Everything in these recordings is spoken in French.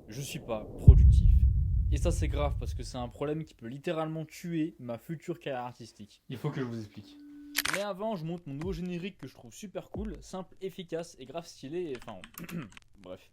je suis pas productif. Et ça c'est grave parce que c'est un problème qui peut littéralement tuer ma future carrière artistique. Il faut que je vous explique. Mais avant, je monte mon nouveau générique que je trouve super cool, simple, efficace et grave stylé, et enfin... bref.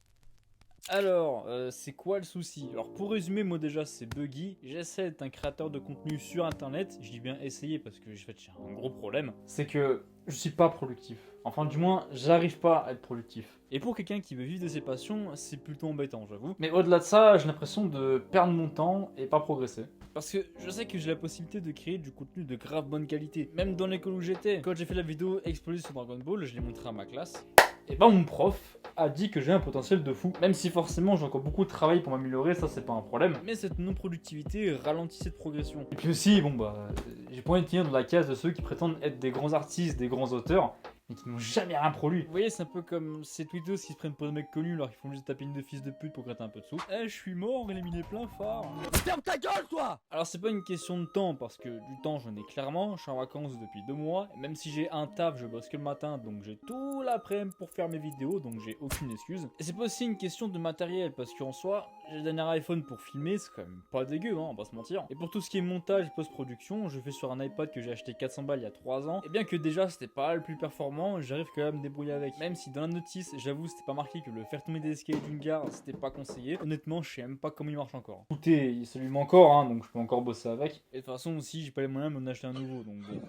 Alors, c'est quoi le souci? Alors pour résumer, moi déjà c'est buggy, j'essaie d'être un créateur de contenu sur internet, je dis bien essayer parce que en fait, j'ai un gros problème, c'est que je suis pas productif. Enfin du moins, j'arrive pas à être productif. Et pour quelqu'un qui veut vivre de ses passions, c'est plutôt embêtant j'avoue. Mais au-delà de ça, j'ai l'impression de perdre mon temps et pas progresser. Parce que je sais que j'ai la possibilité de créer du contenu de grave bonne qualité, même dans l'école où j'étais. Quand j'ai fait la vidéo Exploser sur Dragon Ball, je l'ai montré à ma classe. Et ben mon prof a dit que j'ai un potentiel de fou. Même si forcément j'ai encore beaucoup de travail pour m'améliorer, ça c'est pas un problème. Mais cette non-productivité ralentit cette progression. Et puis aussi, bon bah, j'ai pas envie de tenir dans la case de ceux qui prétendent être des grands artistes, des grands auteurs, mais qui n'ont jamais rien produit. Vous voyez, c'est un peu comme ces tweetos qui se prennent pour des mecs connus alors qu'ils font juste taper une de fils de pute pour gratter un peu de sous. Eh, je suis mort, éliminé plein phare. Ferme ta gueule, toi! Alors c'est pas une question de temps parce que du temps j'en ai clairement, je suis en vacances depuis 2 mois, et même si j'ai un taf, je bosse que le matin donc j'ai tout l'après-midi pour faire mes vidéos donc j'ai aucune excuse. Et c'est pas aussi une question de matériel parce qu'en soi, j'ai le dernier iPhone pour filmer, c'est quand même pas dégueu hein, on va pas se mentir. Et pour tout ce qui est montage et post-production, je fais sur un iPad que j'ai acheté 400 balles il y a 3 ans, et bien que déjà c'était pas le plus performant, j'arrive quand même à me débrouiller avec. Même si dans la notice, j'avoue c'était pas marqué que le faire tomber des escaliers d'une gare c'était pas conseillé, honnêtement je sais même pas comment il marche encore. Écoutez, il s'allume encore hein, donc je peux encore bosser avec. Et de toute façon aussi j'ai pas les moyens de m'en acheter un nouveau donc bon.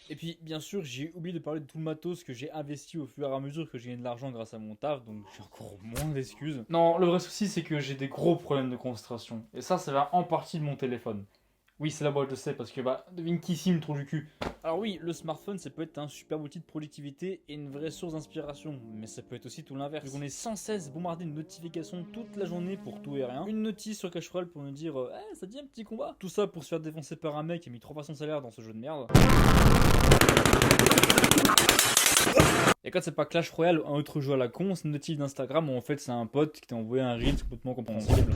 Et puis bien sûr j'ai oublié de parler de tout le matos que j'ai investi au fur et à mesure que j'ai gagné de l'argent grâce à mon taf donc j'ai encore moins d'excuses. Non, le vrai souci c'est que j'ai des gros problèmes de concentration et ça va en partie de mon téléphone. Oui, c'est la boîte, je sais, parce que bah, devine qui ici me trouve du cul. Alors oui, le smartphone, ça peut être un super outil de productivité et une vraie source d'inspiration, mais ça peut être aussi tout l'inverse. On est sans cesse bombardé de notifications toute la journée pour tout et rien. Une notice sur Clash Royale pour nous dire Eh, ça dit un petit combat. Tout ça pour se faire défoncer par un mec qui a mis 3 fois son salaire dans ce jeu de merde. Et quand c'est pas Clash Royale ou un autre jeu à la con, c'est une notif d'Instagram où en fait c'est un pote qui t'a envoyé un reel complètement compréhensible.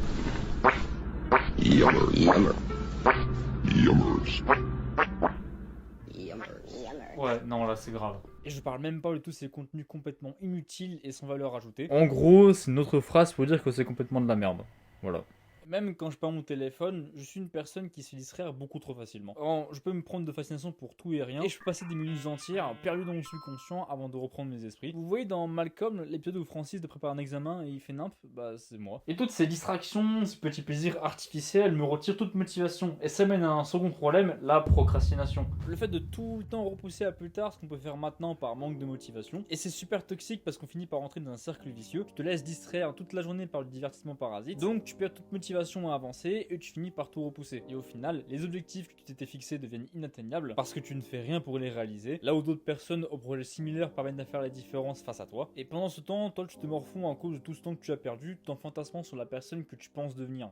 Ouais, non, là c'est grave. Et je parle même pas de tous ces contenus complètement inutiles et sans valeur ajoutée. En gros, c'est une autre phrase pour dire que c'est complètement de la merde. Voilà. Même quand je parle mon téléphone, je suis une personne qui se fait distraire beaucoup trop facilement. Alors, je peux me prendre de fascination pour tout et rien, et je peux passer des minutes entières perdu dans mon subconscient avant de reprendre mes esprits. Vous voyez dans Malcolm, l'épisode où Francis doit préparer un examen et il fait nimp, bah c'est moi. Et toutes ces distractions, ces petits plaisirs artificiels me retirent toute motivation, et ça mène à un second problème, la procrastination. Le fait de tout le temps repousser à plus tard ce qu'on peut faire maintenant par manque de motivation, et c'est super toxique parce qu'on finit par rentrer dans un cercle vicieux, tu te laisses distraire toute la journée par le divertissement parasite, donc tu perds toute motivation à avancer et tu finis par tout repousser. Et au final, les objectifs que tu t'étais fixés deviennent inatteignables parce que tu ne fais rien pour les réaliser, là où d'autres personnes au projet similaire parviennent à faire la différence face à toi. Et pendant ce temps, toi tu te morfonds à cause de tout ce temps que tu as perdu, tout en fantasmant sur la personne que tu penses devenir.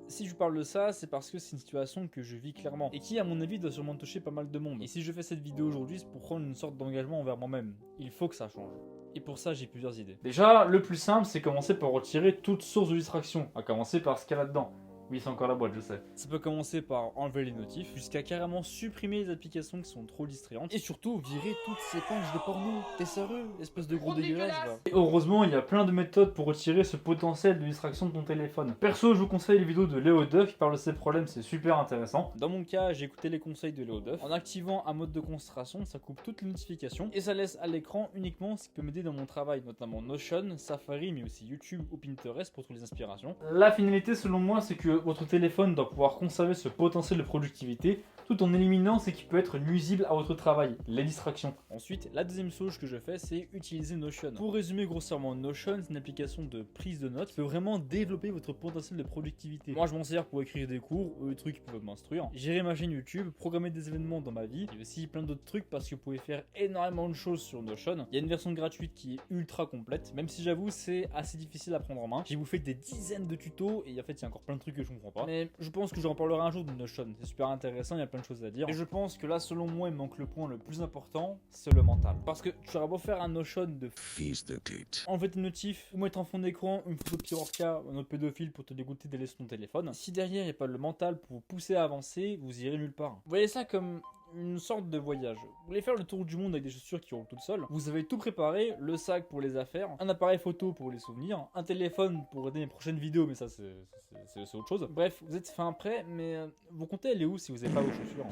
Si je parle de ça, c'est parce que c'est une situation que je vis clairement et qui, à mon avis, doit sûrement toucher pas mal de monde. Et si je fais cette vidéo aujourd'hui, c'est pour prendre une sorte d'engagement envers moi-même. Il faut que ça change. Et pour ça, j'ai plusieurs idées. Déjà, le plus simple, c'est commencer par retirer toute source de distraction, à commencer par ce qu'il y a là-dedans. Oui, c'est encore la boîte, je sais. Ça peut commencer par enlever les notifs, jusqu'à carrément supprimer les applications qui sont trop distrayantes. Et surtout, virer toutes ces pages de porno. T'es sérieux, espèce de gros dégueulasse, va. Et heureusement, il y a plein de méthodes pour retirer ce potentiel de distraction de ton téléphone. Perso, je vous conseille les vidéos de Léo Duff qui parle de ces problèmes, c'est super intéressant. Dans mon cas, j'ai écouté les conseils de Léo Duff. En activant un mode de concentration, ça coupe toutes les notifications et ça laisse à l'écran uniquement ce qui peut m'aider dans mon travail, notamment Notion, Safari, mais aussi YouTube ou Pinterest pour trouver les inspirations. La finalité, selon moi, c'est que votre téléphone doit pouvoir conserver ce potentiel de productivité tout en éliminant ce qui peut être nuisible à votre travail, les distractions. Ensuite, la deuxième chose que je fais, c'est utiliser Notion. Pour résumer grossièrement, Notion, c'est une application de prise de notes qui peut vraiment développer votre potentiel de productivité. Moi, je m'en sers pour écrire des cours ou des trucs qui peuvent m'instruire, gérer ma chaîne YouTube, programmer des événements dans ma vie, et aussi plein d'autres trucs parce que vous pouvez faire énormément de choses sur Notion. Il y a une version gratuite qui est ultra complète, même si j'avoue, c'est assez difficile à prendre en main. J'ai bouffé des dizaines de tutos et en fait, il y a encore plein de trucs que je comprends pas. Mais je pense que j'en parlerai un jour de Notion. C'est super intéressant, il y a plein de choses à dire. Et je pense que là, selon moi, il manque le point le plus important, c'est le mental. Parce que tu auras beau faire un Notion de Fils de pute. enlever tes notifs ou mettre en fond d'écran une photo de Pirorca ou un autre pédophile pour te dégoûter d'aller sur ton téléphone. Si derrière il n'y a pas le mental pour vous pousser à avancer, vous irez nulle part. Vous voyez ça comme une sorte de voyage. Vous voulez faire le tour du monde avec des chaussures qui roulent toutes seules. Vous avez tout préparé, le sac pour les affaires, un appareil photo pour les souvenirs, un téléphone pour aider les prochaines vidéos, mais ça c'est autre chose. Bref, vous êtes fin prêt, mais vous comptez aller où si vous n'avez pas vos chaussures?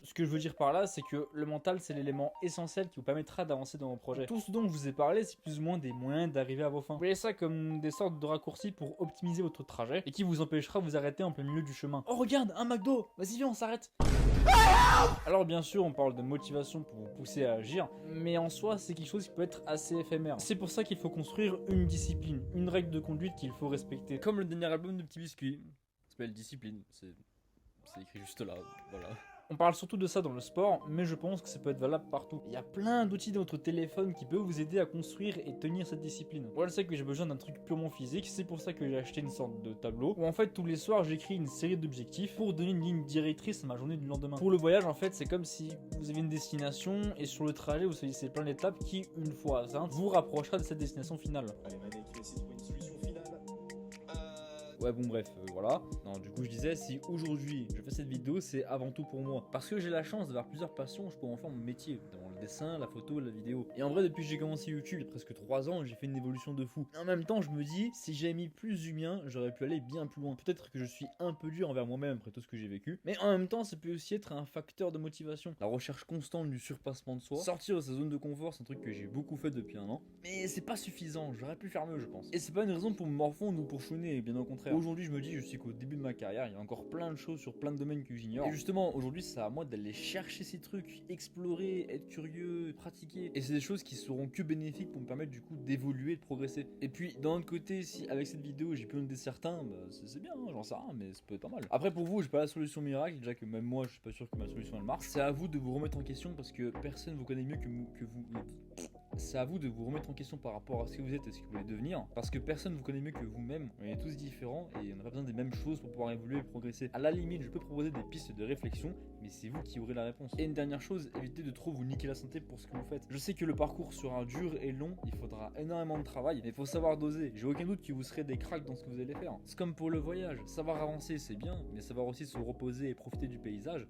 Ce que je veux dire par là, c'est que le mental, c'est l'élément essentiel qui vous permettra d'avancer dans vos projets. Tout ce dont je vous ai parlé, c'est plus ou moins des moyens d'arriver à vos fins. Vous voyez ça comme des sortes de raccourcis pour optimiser votre trajet et qui vous empêchera de vous arrêter en plein milieu du chemin. Oh regarde, un McDo! Vas-y viens, on s'arrête! Alors bien sûr, on parle de motivation pour vous pousser à agir, mais en soi, c'est quelque chose qui peut être assez éphémère. C'est pour ça qu'il faut construire une discipline, une règle de conduite qu'il faut respecter. Comme le dernier album de Petit Biscuit, ça s'appelle Discipline, c'est écrit juste là, voilà. On parle surtout de ça dans le sport, mais je pense que ça peut être valable partout. Il y a plein d'outils dans votre téléphone qui peuvent vous aider à construire et tenir cette discipline. Moi je sais que j'ai besoin d'un truc purement physique, c'est pour ça que j'ai acheté une sorte de tableau, où en fait tous les soirs j'écris une série d'objectifs pour donner une ligne directrice à ma journée du lendemain. Pour le voyage en fait c'est comme si vous avez une destination et sur le trajet vous choisissez plein d'étapes qui, une fois atteintes, vous rapprochera de cette destination finale. Allez Mané, qui va essayer de trouver une solution finale. Ouais bon bref, voilà. Non du coup je disais, si aujourd'hui je fais cette vidéo, c'est avant tout pour moi. Parce que j'ai la chance d'avoir plusieurs passions, je peux en faire mon métier. Dans le dessin, la photo, la vidéo. Et en vrai depuis que j'ai commencé YouTube, il y a presque 3 ans, j'ai fait une évolution de fou. Et en même temps je me dis, si j'avais mis plus du mien, j'aurais pu aller bien plus loin. Peut-être que je suis un peu dur envers moi-même après tout ce que j'ai vécu. Mais en même temps ça peut aussi être un facteur de motivation. La recherche constante du surpassement de soi. Sortir de sa zone de confort, c'est un truc que j'ai beaucoup fait depuis un an. Mais c'est pas suffisant, j'aurais pu faire mieux je pense. Et c'est pas une raison pour me morfondre ou pour chouiner, bien au contraire. Aujourd'hui je me dis, je suis qu'au début de ma carrière, il y a encore plein de choses sur plein de domaines que j'ignore. Et justement, aujourd'hui, c'est à moi d'aller chercher ces trucs, explorer, être curieux, pratiquer. Et c'est des choses qui seront que bénéfiques pour me permettre du coup d'évoluer, de progresser. Et puis, d'un autre côté, si avec cette vidéo j'ai pu en aider certains, bah, c'est bien, hein, j'en sais rien, mais ça peut être pas mal. Après, pour vous, j'ai pas la solution miracle, déjà que même moi, je suis pas sûr que ma solution elle marche. C'est à vous de vous remettre en question parce que personne vous connaît mieux que vous. C'est à vous de vous remettre en question par rapport à ce que vous êtes et ce que vous voulez devenir. Parce que personne vous connaît mieux que vous-même. On est tous différents et on n'a pas besoin des mêmes choses pour pouvoir évoluer et progresser. À la limite, je peux proposer des pistes de réflexion, mais c'est vous qui aurez la réponse. Et une dernière chose, évitez de trop vous niquer la santé pour ce que vous faites. Je sais que le parcours sera dur et long, il faudra énormément de travail, mais il faut savoir doser. J'ai aucun doute que vous serez des cracks dans ce que vous allez faire. C'est comme pour le voyage. Savoir avancer, c'est bien, mais savoir aussi se reposer et profiter du paysage,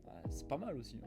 bah, c'est pas mal aussi.